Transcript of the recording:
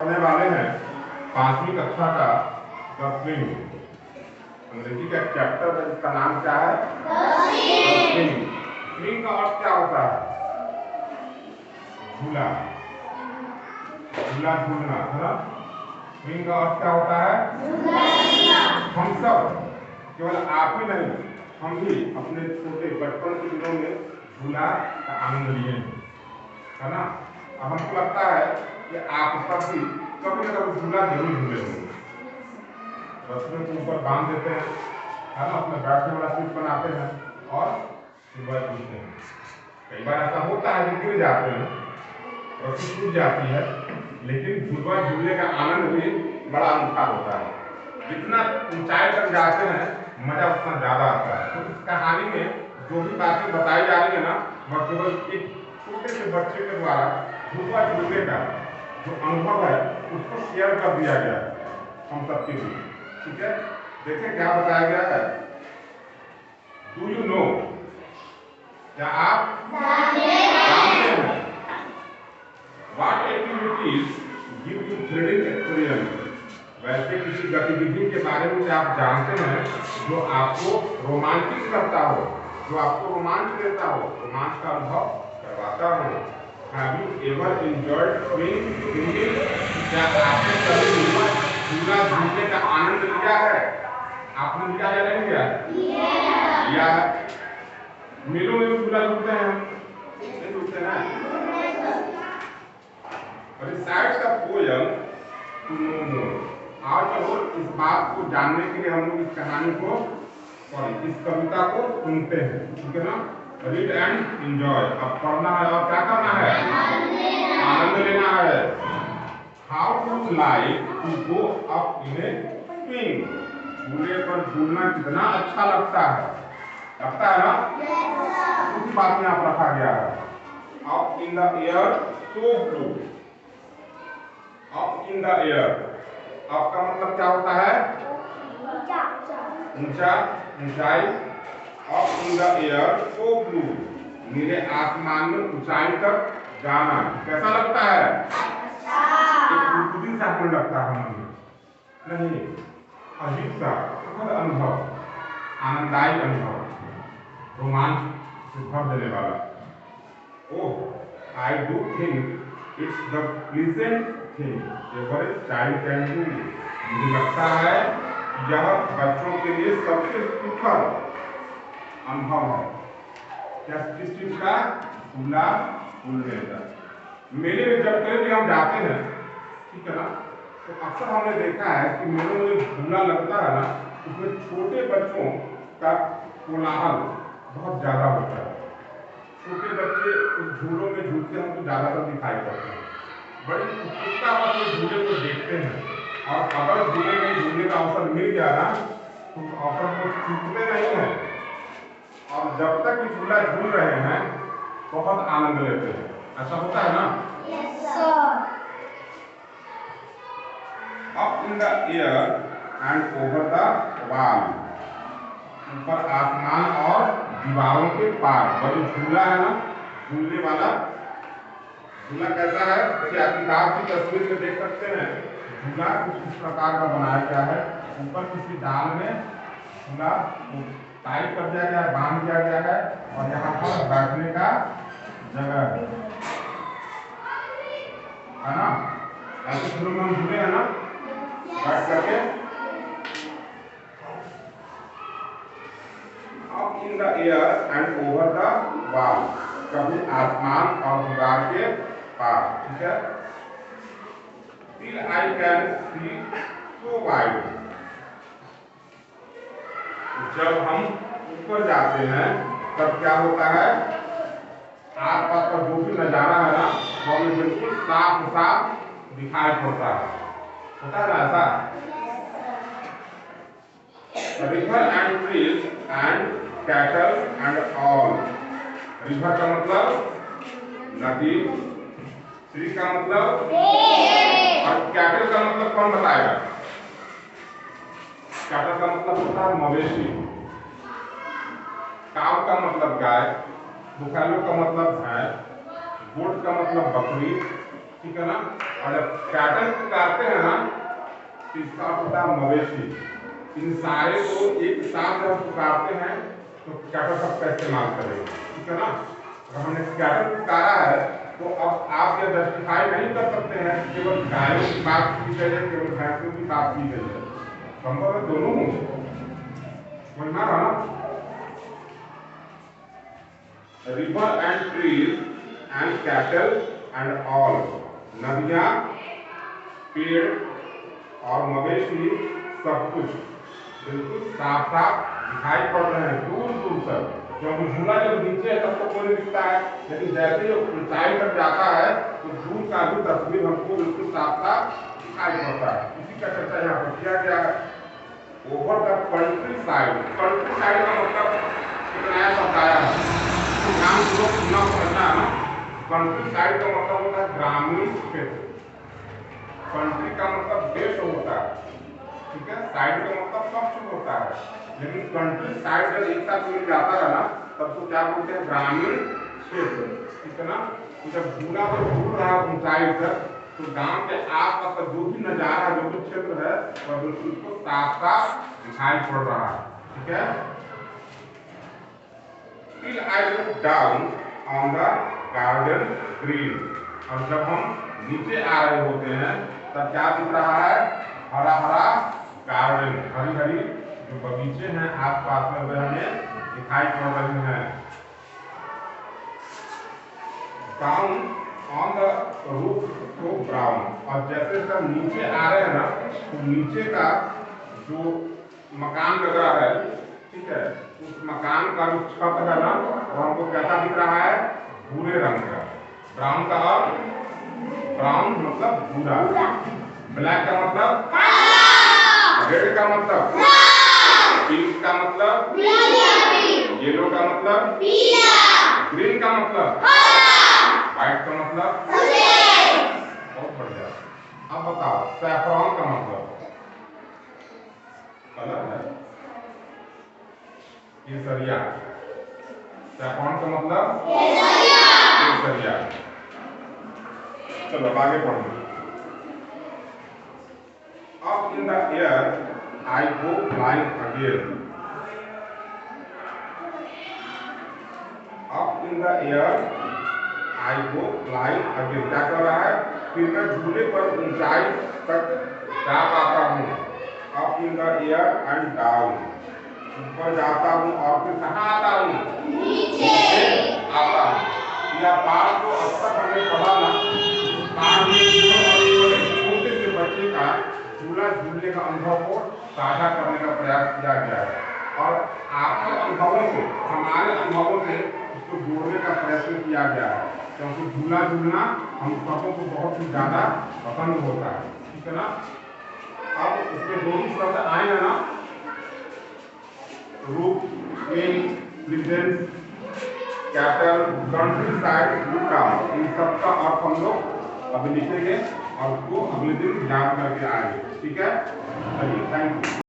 पढ़ने वाले हैं 5वीं कक्षा का स्विंग अंग्रेजी का चैप्टर है जिसका नाम क्या है? स्विंग। स्विंग का अर्थ क्या होता है? झूला, झूला झूलना है ना। स्विंग का अर्थ क्या होता है? हम सब, केवल आप ही नहीं, हम भी अपने छोटे बचपन के दिनों में झूला का आनंद लिए है ना। अब हमको लगता है कि आप सब भी कभी न कभी झूला जरूर झूले होंगे। रस्सियों को ऊपर बांध देते हैं है ना, अपने बैठने वाला सीट बनाते हैं और सुबह झूलते हैं। कई बार ऐसा होता है कि गिर जाते हैं, रस्सी टूट जाती है, लेकिन झूला झूलने का आनंद भी बड़ा अनूठा होता है। जितना ऊंचाई तक जाते हैं मजा उतना ज्यादा आता है। तो इस कहानी में जो भी बातें बताई जा रही है ना, वह केवल एक छोटे से बच्चे के द्वारा झूला झूलने का जो अनुभव है उसको शेयर कर दिया गया है हम सबके लिए। ठीक है, देखें क्या बताया गया है। डू यू नो, क्या आप जानते हैं? What activities give you thrilling experience? वैसे किसी गतिविधि के बारे में क्या आप जानते हैं जो आपको रोमांचित करता हो, जो आपको रोमांच देता हो, रोमांच का अनुभव करवाता हो? Have you ever enjoyed swinging? क्या आपने कभी झूला झूलने का आनंद लिया है? आपने लिया या नहीं लिया? लिया है। मेलों में झूला झूलते हैं, नहीं झूलते ना? Recite the poem to know more. आज चलो इस बात को जानने के लिए हम लोग इस कहानी को इस कविता को सुनते हैं। ठीक है ना? Read and enjoy. अब पढ़ना है और क्या करना है? आनंद लेना है। How to like to go up in a swing? झूले पर झूलना कितना अच्छा लगता है, लगता है ना? उसी बात में आप रखा गया है। Up in the air so blue, up in the air. Up का मतलब क्या होता है? ऊंचा, ऊंचाई। Up in the air so blue, नीले आसमान में ऊंचाई तक जाना कैसा लगता है? एक बुद्धि सा होने लगता है मन में, नहीं, अजीब सा सुखद अनुभव, आनंददायी अनुभव, रोमांच से भर देने वाला। Oh, I do think it's the pleasant thing ever child can do. मुझे लगता है यह बच्चों के लिए सबसे सुखद अनुभव है। क्या किस चीज का? झूला झूलने का। मेले में जब कभी भी हम जाते हैं, ठीक है ना, तो अक्सर हमने देखा है कि मेलों में जो झूला लगता है ना, उसमें छोटे बच्चों का कोलाहल बहुत ज्यादा होता है। छोटे बच्चे उस झूलों में झूलते हैं तो ज्यादातर दिखाई पड़ते हैं, बड़ी उत्सुकता से झूले को देखते हैं। और अगर झूले में झूलने का अवसर मिल गया ना तो अवसर को चूकते नहीं है, और जब तक भी झूला झूल रहे हैं बहुत आनंद लेते हैं। ऐसा होता है ना? Yes, sir. Up in the air and over the wall, ऊपर आसमान और दीवारों के पार। और जो झूला है ना, झूलने वाला झूला कैसा है? देखिए आप किताब की तस्वीर में देख सकते हैं। झूला कुछ इस प्रकार का बनाया गया है। ऊपर किसी डाल में झूला टाइट कर दिया गया है, बांध दिया गया है, और यहाँ पर बैठने का जगह है ना। ऐसे शुरू में हम झूले हैं ना, बैठ करके। Up in the air and over the wall, कभी आसमान और दीवार के पार। ठीक है। Till I can see so wide, जब हम ऊपर जाते हैं तब क्या होता है? आसपास का जो भी नजारा है ना वो हमें बिल्कुल साफ साफ दिखाई पड़ता है। होता है ना ऐसा? River and trees and cattle and all. River का मतलब नदी, ट्री का मतलब और कैटल का मतलब कौन बताएगा? कैटल का मतलब होता है मवेशी, काव का मतलब गाय, बुफैलो का मतलब भैंस, गोट का मतलब बकरी, ठीक है ना। और जब कैटल पुकारते हैं ना तो इसका अर्थ होता है मवेशी। इन सारे को एक साथ जब पुकारते हैं तो कैटल शब्द का इस्तेमाल करेंगे, ठीक है ना। अगर हमने कैटल पुकारा है तो अब आप ये जस्टिफाई नहीं कर सकते हैं केवल गायों की बात की गई है, केवल भैंसों की बात की गई है, संभव है दोनों होंगे। समझ में आ रहा ना। River and trees and cattle and all, नदियां, पेड़ और मवेशी सब कुछ बिल्कुल साफ साफ दिखाई पड़ रहे हैं दूर दूर तक। क्योंकि झूला जब नीचे है तब तो कोई नहीं दिखता है, लेकिन जैसे ही ऊंचाई तक जाता है तो दूर का भी तस्वीर हमको बिल्कुल साफ साफ दिखाई पड़ता है। इसी का चर्चा यहाँ पर किया गया है। Over the country side, country side का मतलब एक नया शब्द आया है, तो ध्यान पूर्वक सुनना समझना है ना। कंट्री साइड का मतलब होता है ग्रामीण क्षेत्र। कंट्री का मतलब देश होता है, ठीक है। साइड का मतलब पक्ष होता है, लेकिन कंट्री साइड जब एक साथ मिल जाता है ना तब तो क्या बोलते हैं, ग्रामीण क्षेत्र, ठीक है ना। तो जब झूला पर झूल रहा है ऊंचाई तक तो गांव के आसपास का जो भी नजारा, जो भी क्षेत्र है वह बिल्कुल उसको साफ साफ दिखाई पड़ रहा है, ठीक है। Till I look down on the garden green, और जब हम नीचे आ रहे होते हैं तब क्या दिख रहा है, हरा हरा गार्डन, हरी हरी जो बगीचे हैं आसपास में वे हमें दिखाई पड़ रहे हैं। Down on the roof तो brown, और जैसे जब नीचे आ रहे हैं ना तो नीचे का जो मकान लगा है, ठीक है, उस मकान का जो छत है ना वो हमको कैसा दिख रहा है, भूरे रंग का। ब्राउन का अर्थ, ब्राउन मतलब भूरा, ब्लैक का मतलब काला, रेड का मतलब काला, पिंक का मतलब येलो का मतलब पीला, ग्रीन का मतलब हरा, व्हाइट का मतलब सफेद। बहुत बढ़िया। अब बताओ सैफरॉन का मतलब कलर है, केसरिया। सैफरॉन का मतलब केसरिया। चलो आगे पढ़ो। Up in the air I go flying again. Up in the air I go flying again. क्या कर रहा है, फिर मैं झूले पर ऊंचाई तक जा पाता हूँ। Up in the air and down, ऊपर जाता हूँ और फिर कहाँ आता हूँ, नीचे आता हूँ। यह पाठ को अब तक हमने पढ़ा ना, पाठ में छोटे से बच्चे का झूला झूलने का अनुभव को साझा करने का प्रयास किया गया है, और आपके अनुभवों से, हमारे अनुभवों से इसको जोड़ने का प्रयत्न किया गया है, क्योंकि झूला झूलना हम सबों को बहुत ही ज्यादा पसंद होता है, ठीक है ना। अब इसमें जो भी शब्द आए हैं ना, रूप, screen, presence, cattle, countryside, look down, इन सबका अर्थ हम लोग अभी लिखेंगे और उसको अगले दिन याद करके आएंगे, ठीक है। चलिए, थैंक यू।